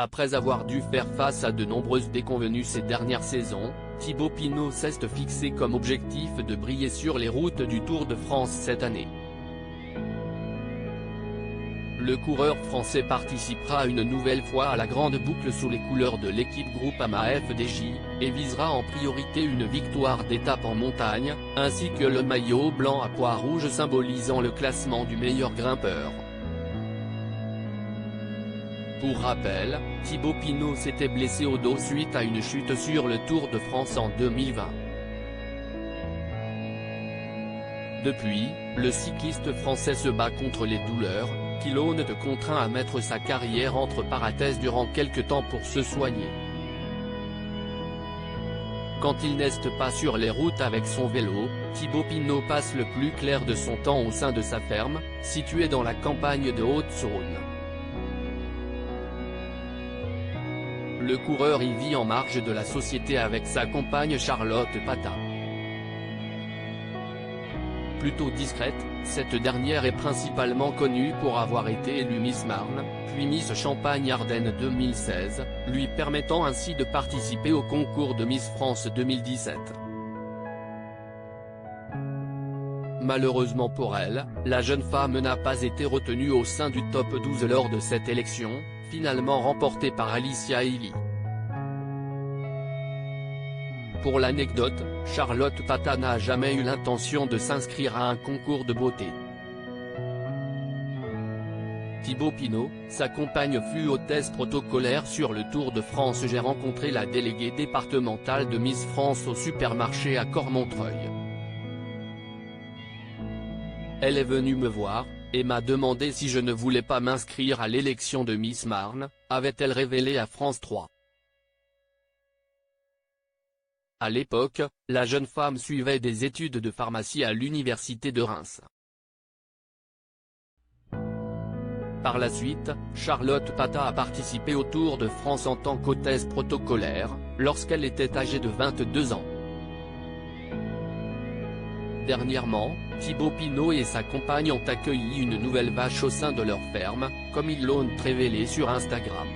Après avoir dû faire face à de nombreuses déconvenues ces dernières saisons, Thibaut Pinot s'est fixé comme objectif de briller sur les routes du Tour de France cette année. Le coureur français participera une nouvelle fois à la grande boucle sous les couleurs de l'équipe Groupama FDJ, et visera en priorité une victoire d'étape en montagne, ainsi que le maillot blanc à pois rouge symbolisant le classement du meilleur grimpeur. Pour rappel, Thibaut Pinot s'était blessé au dos suite à une chute sur le Tour de France en 2020. Depuis, le cycliste français se bat contre les douleurs, qui l'ont contraint à mettre sa carrière entre parenthèses durant quelque temps pour se soigner. Quand il n'est pas sur les routes avec son vélo, Thibaut Pinot passe le plus clair de son temps au sein de sa ferme, située dans la campagne de Haute-Saône. Le coureur y vit en marge de la société avec sa compagne Charlotte Pata. Plutôt discrète, cette dernière est principalement connue pour avoir été élue Miss Marne, puis Miss Champagne-Ardenne 2016, lui permettant ainsi de participer au concours de Miss France 2017. Malheureusement pour elle, la jeune femme n'a pas été retenue au sein du top 12 lors de cette élection, finalement remportée par Alicia Eily. Pour l'anecdote, Charlotte Pata n'a jamais eu l'intention de s'inscrire à un concours de beauté. Thibaut Pinot, sa compagne fut hôtesse protocolaire sur le Tour de France. J'ai rencontré la déléguée départementale de Miss France au supermarché à Cormontreuil. Elle est venue me voir, et m'a demandé si je ne voulais pas m'inscrire à l'élection de Miss Marne, avait-elle révélé à France 3. À l'époque, la jeune femme suivait des études de pharmacie à l'université de Reims. Par la suite, Charlotte Pata a participé au Tour de France en tant qu'hôtesse protocolaire, lorsqu'elle était âgée de 22 ans. Dernièrement, Thibaut Pinot et sa compagne ont accueilli une nouvelle vache au sein de leur ferme, comme ils l'ont révélé sur Instagram.